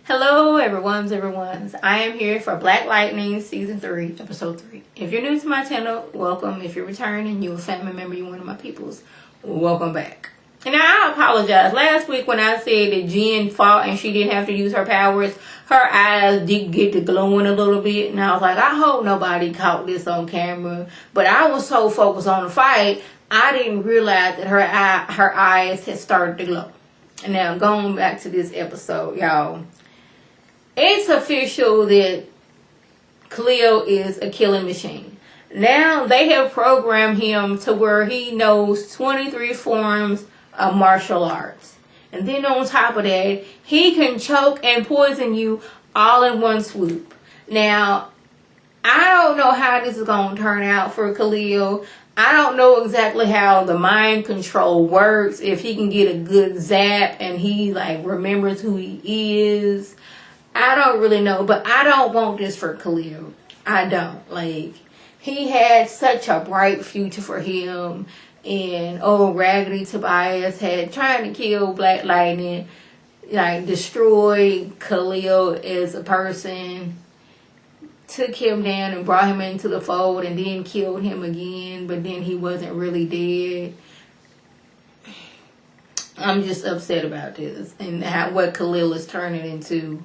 Hello, everyone's. I am here for Black Lightning Season 3, Episode 3. If you're new to my channel, welcome. If you're returning, you're a family member, you're one of my peoples, welcome back. And I apologize. Last week when I said that Jen fought and she didn't have to use her powers, her eyes did get to glowing a little bit. And I was like, I hope nobody caught this on camera. But I was so focused on the fight, I didn't realize that her eyes had started to glow. And now going back to this episode, y'all. It's official that Khalil is a killing machine. Now they have programmed him to where he knows 23 forms of martial arts. And then on top of that, he can choke and poison you all in one swoop. Now, I don't know how this is going to turn out for Khalil. I don't know exactly how the mind control works. If he can get a good zap and he remembers who he is. I don't really know, but I don't want this for Khalil. I don't. He had such a bright future for him, and old Raggedy Tobias had trying to kill Black Lightning, destroy Khalil as a person, took him down and brought him into the fold, and then killed him again, but then he wasn't really dead. I'm just upset about this, and what Khalil is turning into.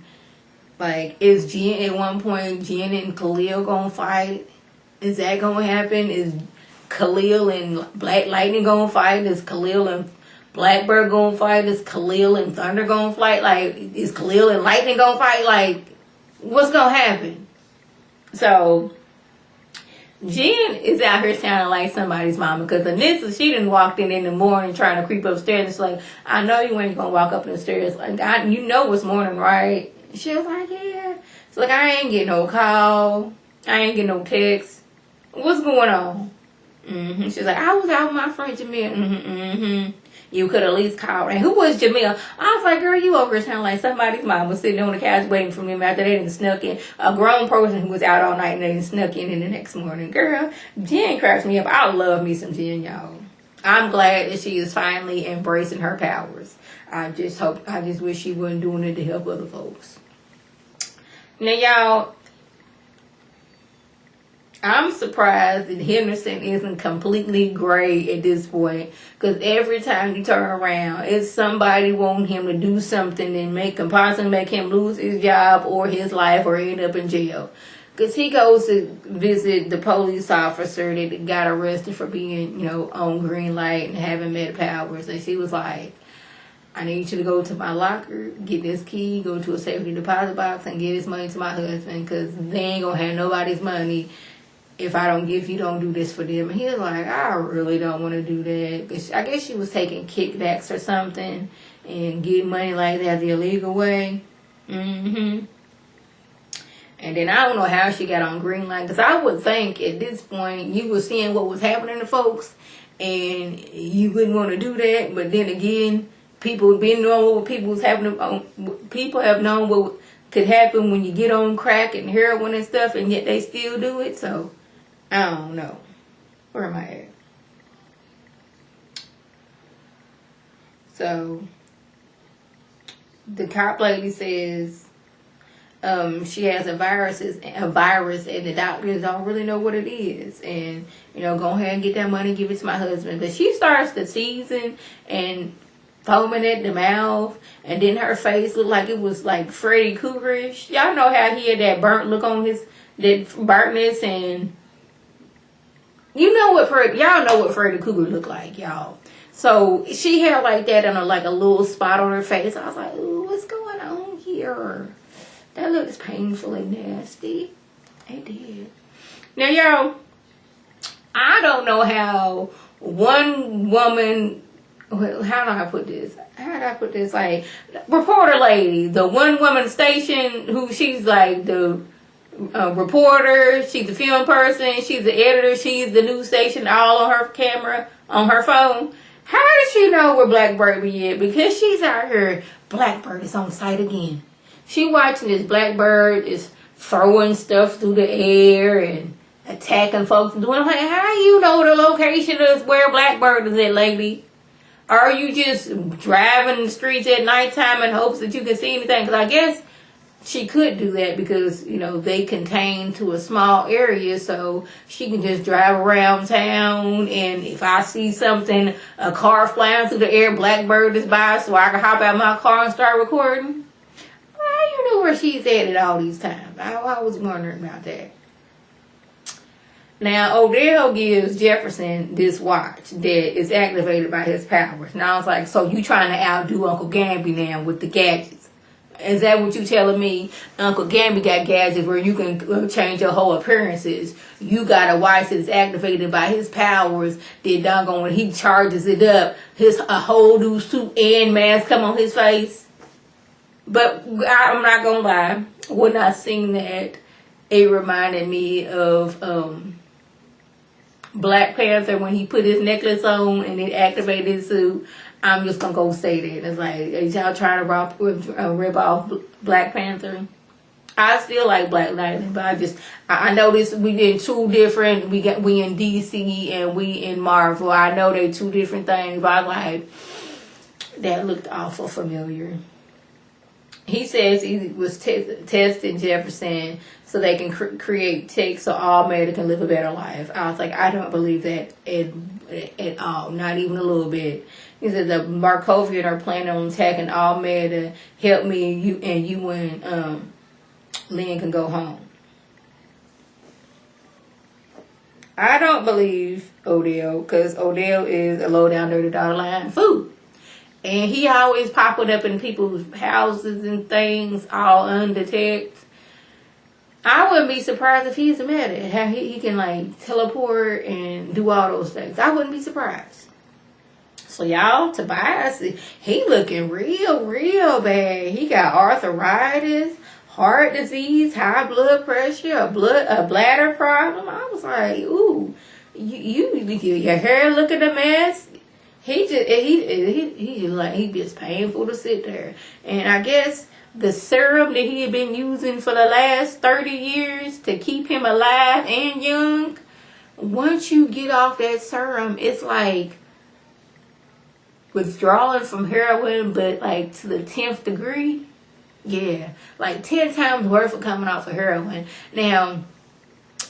Is Jen at one point, Jen and Khalil gonna fight? Is that gonna happen? Is Khalil and Black Lightning gonna fight? Is Khalil and Blackbird gonna fight? Is Khalil and Thunder gonna fight? Is Khalil and Lightning gonna fight? What's gonna happen? So, Jen is out here sounding like somebody's mama, because Anissa, she done walked in the morning trying to creep upstairs. It's like, I know you ain't gonna walk up the stairs. You know it's morning, right? She was like, yeah. It's like, I ain't getting no call. I ain't getting no text. What's going on? She's like, I was out with my friend Jamil. You could at least call. And who was Jamil? I was like, girl, you over here sound like somebody's mom was sitting on the couch waiting for them after they done snuck in. A grown person who was out all night and they done snuck in the next morning. Girl, Jen cracks me up. I love me some Jen, y'all. I'm glad that she is finally embracing her powers. I just wish she wasn't doing it to help other folks. Now, y'all, I'm surprised that Henderson isn't completely gray at this point, because every time you turn around, it's somebody wanting him to do something and possibly make him lose his job or his life or end up in jail. Because he goes to visit the police officer that got arrested for being, on green light and having meta powers. And she was like, I need you to go to my locker, get this key, go to a safety deposit box, and give this money to my husband, because they ain't going to have nobody's money if you don't do this for them. And he was like, I really don't want to do that. Because I guess she was taking kickbacks or something and getting money like that the illegal way. And then I don't know how she got on green light, because I would think at this point you were seeing what was happening to folks and you wouldn't want to do that. But then again, people have been knowing what people have known what could happen when you get on crack and heroin and stuff, and yet they still do it. So I don't know. Where am I at? So the cop lady says she has a virus and the doctors don't really know what it is, and go ahead and get that money, give it to my husband. But she starts the season and foaming at the mouth, and then her face looked like it was like Freddy Kruegerish. Y'all know how he had that burnt look on that burntness, and y'all know what Freddy Krueger looked like, y'all. So she had like that and a little spot on her face. I was like, ooh, what's going on here? That looks painfully nasty. It did. Now, y'all, I don't know how one woman, how do I put this? Reporter lady, the one woman station who she's the reporter, she's the film person, she's the editor, she's the news station, all on her camera, on her phone. How does she know where Blackbird be at? Because she's out here, Blackbird is on site again. She watching this Blackbird is throwing stuff through the air and attacking folks and doing. I'm like, how you know the location of where Blackbird is at, lady? Are you just driving the streets at nighttime in hopes that you can see anything? Because I guess she could do that because, they contain to a small area, so she can just drive around town, and if I see something, a car flying through the air, Blackbird is by, so I can hop out my car and start recording. Well, you know where she's at all these times. I was wondering about that. Now, Odell gives Jefferson this watch that is activated by his powers. Now, I was like, so you trying to outdo Uncle Gamby now with the gadgets? Is that what you telling me? Uncle Gamby got gadgets where you can change your whole appearances. You got a watch that's activated by his powers. That doggone when he charges it up, a whole new suit and mask come on his face. But I'm not gonna lie. When I seen that, it reminded me of Black Panther when he put his necklace on and it activated his suit. I'm just gonna go say that. It's like, is y'all trying to rip off Black Panther? I still like Black Lightning, but I noticed we did two different. We in DC and we in Marvel. I know they two different things, but I like that looked awful familiar. He says he was testing Jefferson so they can create tech so all men can live a better life. I was like, I don't believe that at all, not even a little bit. He said the Markovian are planning on attacking all men to help me, you and Lynn can go home. I don't believe Odell, because Odell is a low down dirty dollar line food. And he always popping up in people's houses and things all undetected. I wouldn't be surprised if he's a medic. How he can like teleport and do all those things. I wouldn't be surprised. So y'all, Tobias, he looking real bad. He got arthritis, heart disease, high blood pressure, a bladder problem. I was like, ooh, your hair looking a mess. He just painful to sit there. And I guess the serum that he had been using for the last 30 years to keep him alive and young, once you get off that serum, it's like withdrawing from heroin, but like to the 10th degree. Yeah, like 10 times worse for coming off of heroin. Now,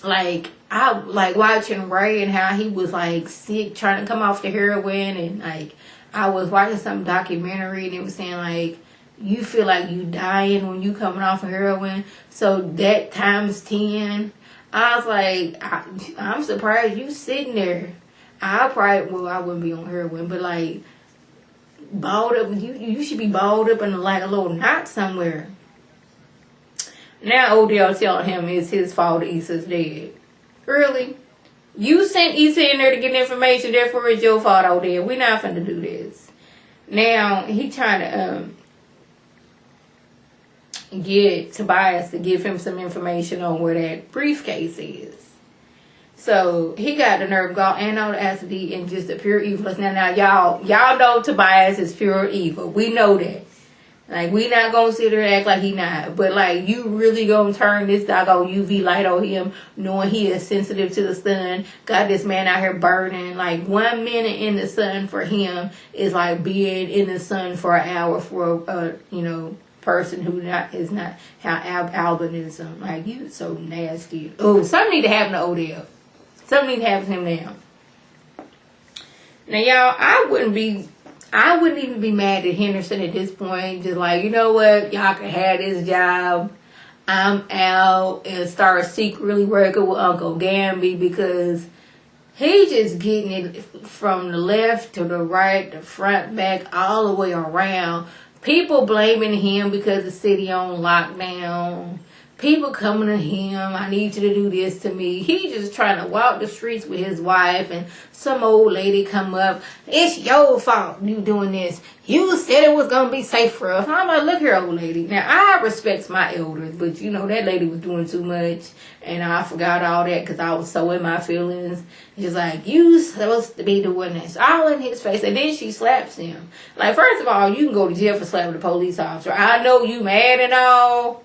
like, I like watching Ray and how he was like sick trying to come off the heroin, and like I was watching some documentary and it was saying like you feel like you dying when you coming off of heroin, so that times 10. I was like, I'm surprised you sitting there. I wouldn't be on heroin, but like balled up, you should be balled up in like a little knot somewhere. Now Odell telling him it's his fault Issa's dead. Really? You sent Issa in there to get information, therefore it's your fault, Odell. We're not finna do this. Now, he trying to get Tobias to give him some information on where that briefcase is. So, he got the nerve, got audacity, and just the pure evilness. Now, y'all know Tobias is pure evil. We know that. Like, we not gonna sit there and act like he not. But, like, you really gonna turn this doggone UV light on him, knowing he is sensitive to the sun. Got this man out here burning. Like, 1 minute in the sun for him is like being in the sun for an hour for a, person who is not how albinism. Like, you so nasty. Oh, something need to happen to Odell. Something need to happen to him now. Now, y'all, I wouldn't even be mad at Henderson at this point. Just like, you know what? Y'all can have this job. I'm out, and start secretly working with Uncle Gamby, because he just getting it from the left to the right, the front, back, all the way around. People blaming him because the city on lockdown. People coming to him, I need you to do this to me. He just trying to walk the streets with his wife, and some old lady come up. It's your fault you doing this. You said it was going to be safe for us. I'm like, look here, old lady. Now, I respect my elders, but that lady was doing too much, and I forgot all that because I was so in my feelings. She's like, you supposed to be doing this. All in his face. And then she slaps him. Like, first of all, you can go to jail for slapping a police officer. I know you mad and all,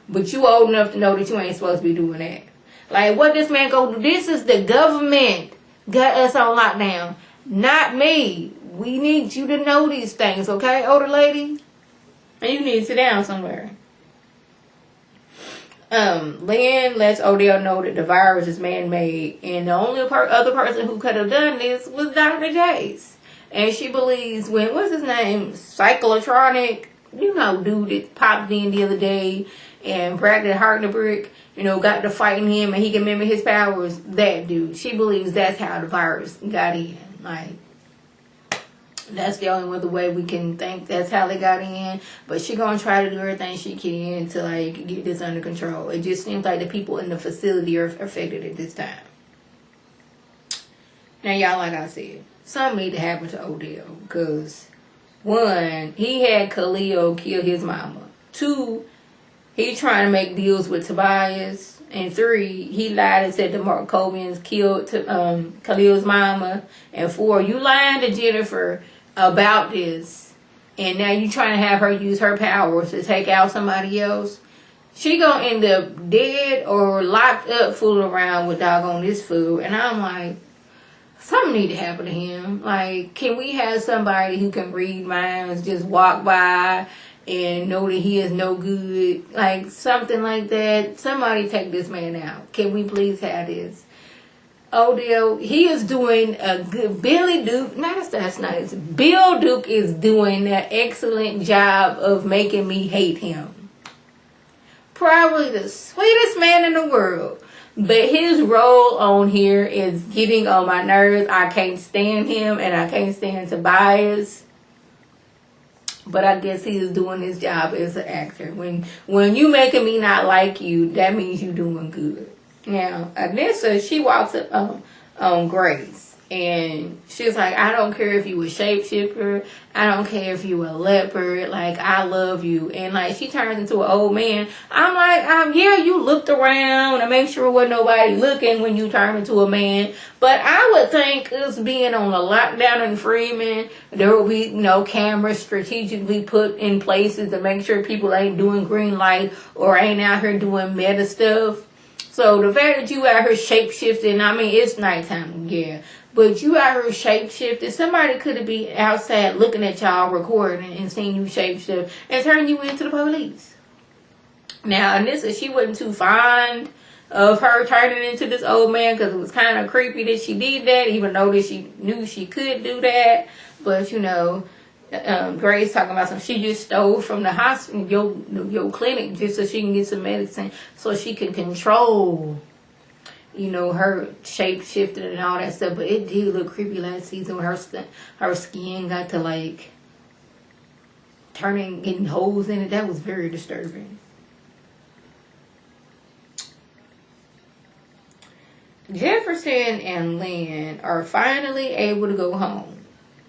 but you old enough to know that you ain't supposed to be doing that. Like, what this man go do? This is the government got us on lockdown. Not me. We need you to know these things, okay, older lady? And you need to sit down somewhere. Lynn lets Odell know that the virus is man-made, and the only other person who could have done this was Dr. Jace. And she believes when, what's his name, Cyclotronic, dude that popped in the other day and Bradley Hartnebrick, got to fighting him and he can mimic his powers, that dude. She believes that's how the virus got in. Like, that's the only other way we can think that's how they got in. But she gonna try to do everything she can to, like, get this under control. It just seems like the people in the facility are affected at this time. Now, y'all, like I said, something need to happen to Odell. Because, 1, he had Khalil kill his mama. 2, he trying to make deals with Tobias. And 3, he lied and said the Markovians killed Khalil's mama. And 4, you lying to Jennifer about this. And now you trying to have her use her powers to take out somebody else. She gonna end up dead or locked up fooling around with doggone this fool. And I'm like, something need to happen to him. Like, can we have somebody who can read minds just walk by and know that he is no good? Like, something like that. Somebody take this man out. Can we please have this? Odell, he is doing a good. Billy Duke, that's nice. Bill Duke is doing an excellent job of making me hate him. Probably the sweetest man in the world. But his role on here is getting on my nerves. I can't stand him and I can't stand Tobias. But I guess he is doing his job as an actor. When you making me not like you, that means you doing good. Now, Anissa, she walks up on Grace. And she's like, I don't care if you a shapeshifter. I don't care if you a leopard. Like, I love you. And, like, she turns into an old man. I'm like, yeah, you looked around to make sure wasn't nobody looking when you turn into a man. But I would think us being on a lockdown in Freeman, there will be, cameras strategically put in places to make sure people ain't doing green light or ain't out here doing meta stuff. So the fact that you out here shape-shifting, I mean, it's nighttime, yeah. But you out here shape-shifting. Somebody could have been outside looking at y'all recording and seeing you shape-shift and turn you into the police. Now, Anissa, she wasn't too fond of her turning into this old man because it was kind of creepy that she did that, even though that she knew she could do that. But, Grace talking about something. She just stole from the hospital, your clinic, just so she can get some medicine, so she can control, her shape shifting and all that stuff. But it did look creepy last season when her skin got to like getting holes in it. That was very disturbing. Jefferson and Lynn are finally able to go home.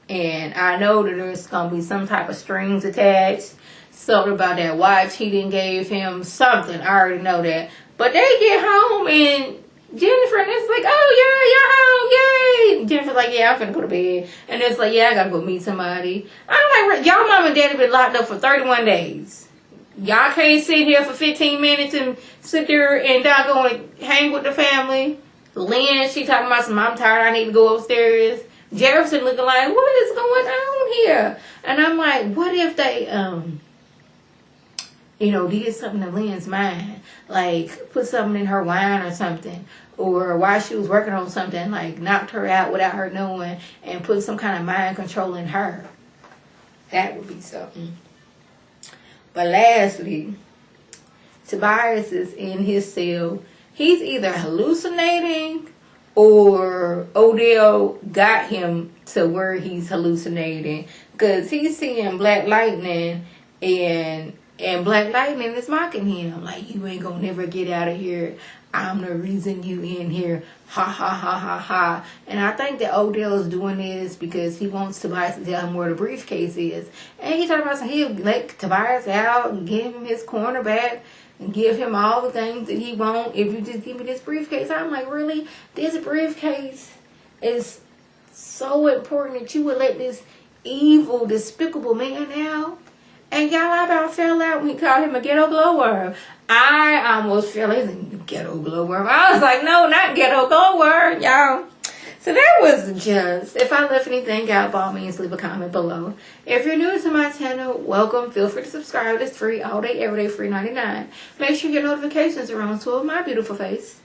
And I know that there's going to be some type of strings attached. Something about that watch he didn't gave him. Something. I already know that. But they get home and Jennifer and it's like, oh, yeah, y'all home. Yay. Jennifer's like, yeah, I'm finna go to bed. And it's like, yeah, I got to go meet somebody. I'm like, y'all mom and daddy been locked up for 31 days. Y'all can't sit here for 15 minutes and sit there and doggone hang with the family. Lynn, she talking about some, I'm tired, I need to go upstairs. Jefferson looking like, what is going on here? And I'm like, what if they, did something to Lynn's mind? Like, put something in her wine or something. Or while she was working on something, like, knocked her out without her knowing and put some kind of mind control in her. That would be something. But lastly, Tobias is in his cell. He's either hallucinating or Odell got him to where he's hallucinating. Because he's seeing Black Lightning and Black Lightning is mocking him. Like, you ain't gonna never get out of here. I'm the reason you in here. Ha, ha, ha, ha, ha. And I think that Odell is doing this because he wants Tobias to tell him where the briefcase is. And he's talking about he'll let Tobias out and give him his corner back and give him all the things that he wants if you just give me this briefcase. I'm like, really? This briefcase is so important that you would let this evil, despicable man out? And y'all, I about fell out when he called him a ghetto glowworm. I almost fell in ghetto glowworm. I was like, no, not ghetto glowworm, y'all. So that was just, if I left anything out, by all means, leave a comment below. If you're new to my channel, welcome. Feel free to subscribe. It's free all day, every day, free 99. Make sure your notifications are on so of my beautiful face.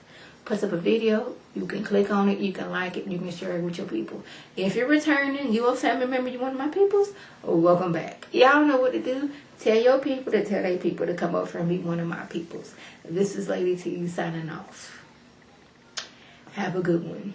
Puts up a video. You can click on it. You can like it. You can share it with your people. If you're returning, you a family member, you one of my peoples, welcome back. Y'all know what to do. Tell your people to tell their people to come over and be one of my peoples. This is Lady T signing off. Have a good one.